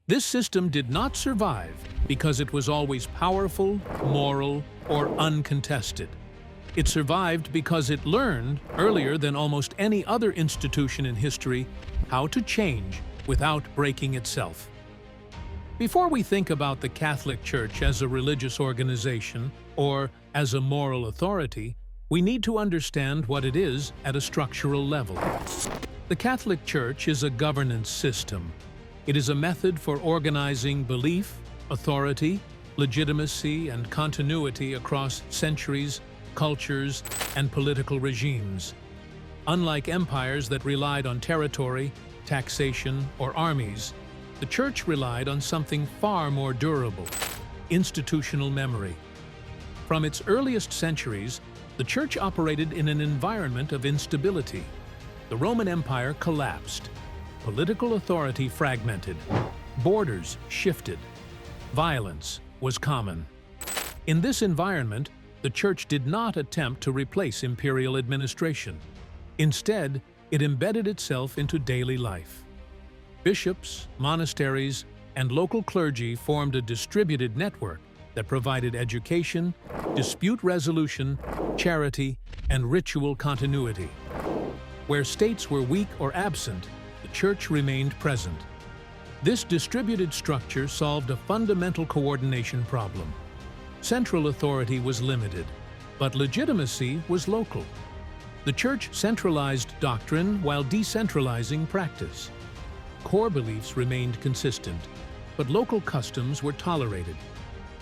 This system did not survive because it was always powerful, moral, or uncontested. It survived because it learned, earlier than almost any other institution in history, how to change without breaking itself. Before we think about the Catholic Church as a religious organization or as a moral authority, we need to understand what it is at a structural level. The Catholic Church is a governance system. It is a method for organizing belief, authority, legitimacy, and continuity across centuries, cultures, and political regimes. Unlike empires that relied on territory, taxation, or armies, the Church relied on something far more durable: institutional memory. From its earliest centuries, the Church operated in an environment of instability. The Roman Empire collapsed. Political authority fragmented. Borders shifted. Violence was common. In this environment, the Church did not attempt to replace imperial administration. Instead, it embedded itself into daily life. Bishops, monasteries, and local clergy formed a distributed network that provided education, dispute resolution, charity, and ritual continuity. Where states were weak or absent, the Church remained present. This distributed structure solved a fundamental coordination problem. Central authority was limited, but legitimacy was local. The Church centralized doctrine while decentralizing practice. Core beliefs remained consistent, but local customs were tolerated.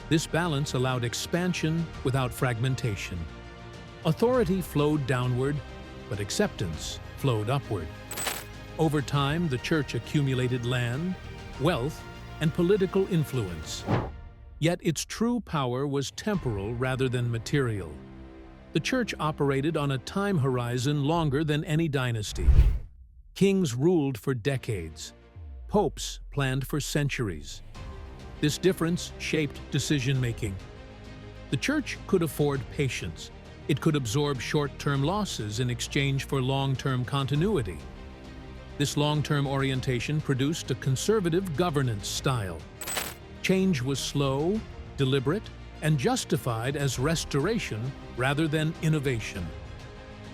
This balance allowed expansion without fragmentation. Authority flowed downward, but acceptance flowed upward. Over time, the Church accumulated land, wealth, and political influence. Yet its true power was temporal rather than material. The Church operated on a time horizon longer than any dynasty. Kings ruled for decades. Popes planned for centuries. This difference shaped decision-making. The Church could afford patience. It could absorb short-term losses in exchange for long-term continuity. This long-term orientation produced a conservative governance style. Change was slow, deliberate, and justified as restoration rather than innovation.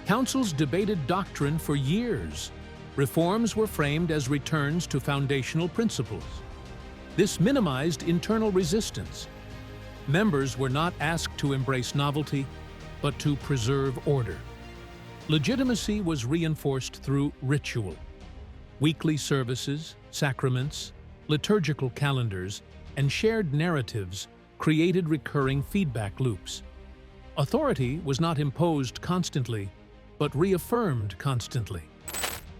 Councils debated doctrine for years. Reforms were framed as returns to foundational principles. This minimized internal resistance. Members were not asked to embrace novelty, but to preserve order. Legitimacy was reinforced through ritual. Weekly services, sacraments, liturgical calendars, and shared narratives created recurring feedback loops. Authority was not imposed constantly, but reaffirmed constantly.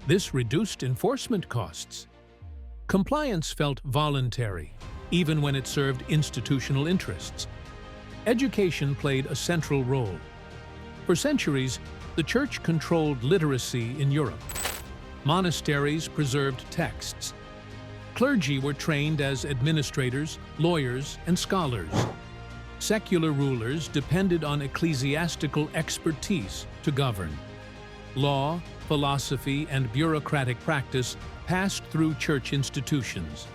This reduced enforcement costs. Compliance felt voluntary, even when it served institutional interests. Education played a central role. For centuries, the Church controlled literacy in Europe. Monasteries preserved texts. Clergy were trained as administrators, lawyers, and scholars. Secular rulers depended on ecclesiastical expertise to govern. Law, philosophy, and bureaucratic practice passed through church institutions.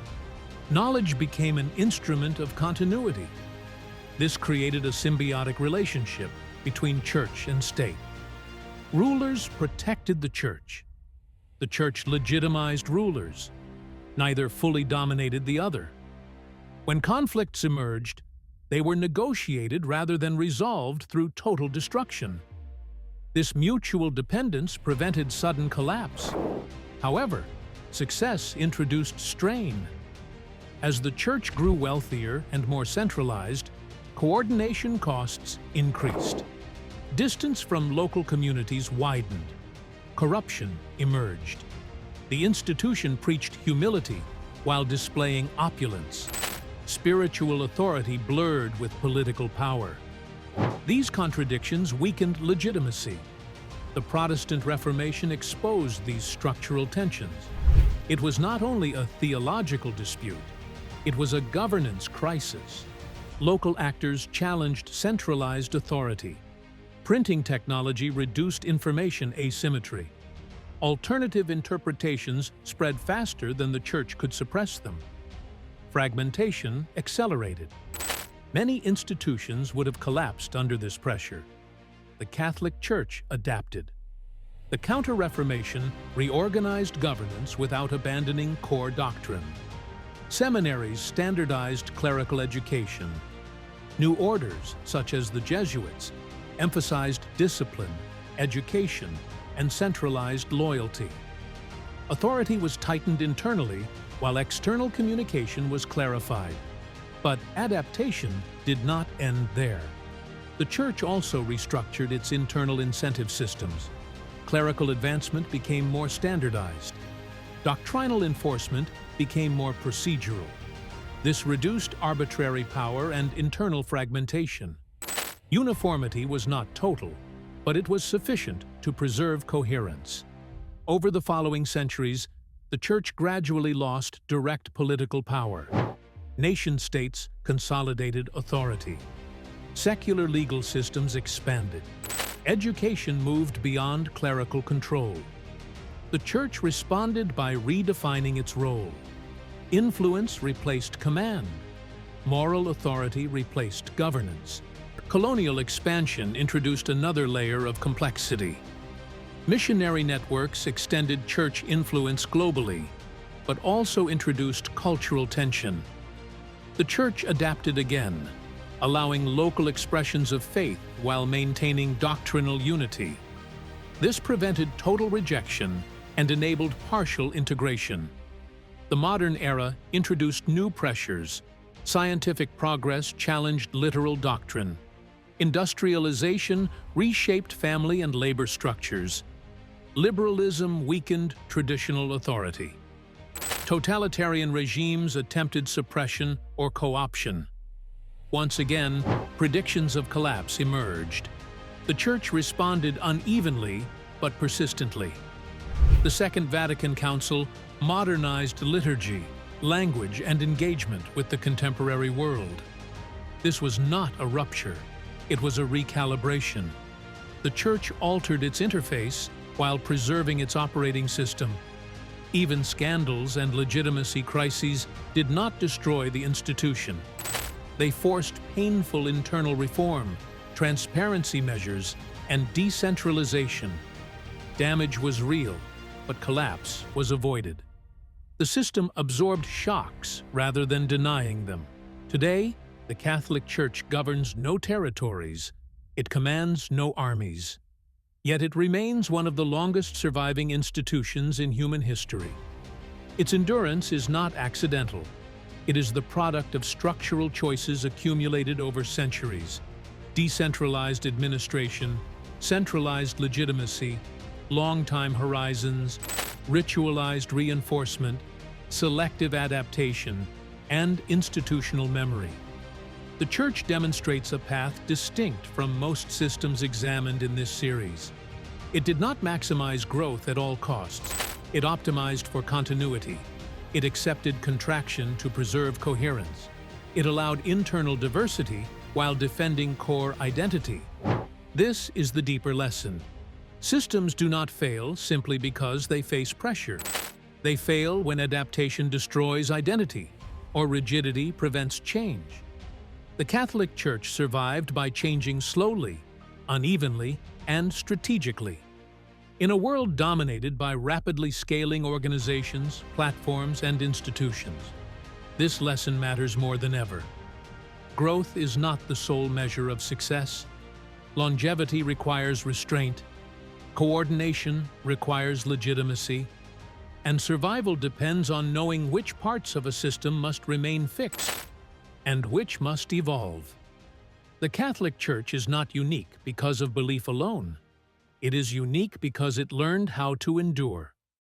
Knowledge became an instrument of continuity. This created a symbiotic relationship between church and state. Rulers protected the church. The church legitimized rulers. Neither fully dominated the other. When conflicts emerged, they were negotiated rather than resolved through total destruction. This mutual dependence prevented sudden collapse. However, success introduced strain. As the church grew wealthier and more centralized, coordination costs increased. Distance from local communities widened. Corruption emerged. The institution preached humility while displaying opulence. Spiritual authority blurred with political power. These contradictions weakened legitimacy. The Protestant Reformation exposed these structural tensions. It was not only a theological dispute, it was a governance crisis. Local actors challenged centralized authority. Printing technology reduced information asymmetry. Alternative interpretations spread faster than the church could suppress them. fragmentation accelerated. Many institutions would have collapsed under this pressure. The Catholic Church adapted. The Counter-Reformation reorganized governance without abandoning core doctrine. Seminaries standardized clerical education. New orders, such as the Jesuits, emphasized discipline, education, and centralized loyalty. Authority was tightened internally, while external communication was clarified. But adaptation did not end there. The Church also restructured its internal incentive systems. Clerical advancement became more standardized. Doctrinal enforcement became more procedural. This reduced arbitrary power and internal fragmentation. Uniformity was not total, but it was sufficient to preserve coherence. Over the following centuries, the Church gradually lost direct political power. Nation-states consolidated authority. Secular legal systems expanded. Education moved beyond clerical control. The Church responded by redefining its role. Influence replaced command. Moral authority replaced governance. Colonial expansion introduced another layer of complexity. Missionary networks extended church influence globally, but also introduced cultural tension. The Church adapted again, allowing local expressions of faith while maintaining doctrinal unity. This prevented total rejection and enabled partial integration. The modern era introduced new pressures. Scientific progress challenged literal doctrine. Industrialization reshaped family and labor structures. Liberalism weakened traditional authority. Totalitarian regimes attempted suppression or co-option. Once again, predictions of collapse emerged. The Church responded unevenly but persistently. The Second Vatican Council modernized liturgy, language, and engagement with the contemporary world. This was not a rupture, it was a recalibration. The Church altered its interface while preserving its operating system. Even scandals and legitimacy crises did not destroy the institution. They forced painful internal reform, transparency measures, and decentralization. Damage was real, but collapse was avoided. The system absorbed shocks rather than denying them. Today, the Catholic Church governs no territories. It commands no armies. Yet it remains one of the longest surviving institutions in human history. Its endurance is not accidental. It is the product of structural choices accumulated over centuries: decentralized administration, centralized legitimacy, long-time horizons, ritualized reinforcement, selective adaptation, and institutional memory. The Church demonstrates a path distinct from most systems examined in this series. It did not maximize growth at all costs. It optimized for continuity. It accepted contraction to preserve coherence. It allowed internal diversity while defending core identity. This is the deeper lesson. Systems do not fail simply because they face pressure. They fail when adaptation destroys identity or rigidity prevents change. The Catholic Church survived by changing slowly, unevenly, and strategically. In a world dominated by rapidly scaling organizations, platforms, and institutions, this lesson matters more than ever. Growth is not the sole measure of success. Longevity requires restraint, coordination requires legitimacy, and survival depends on knowing which parts of a system must remain fixed and which must evolve. The Catholic Church is not unique because of belief alone. It is unique because it learned how to endure.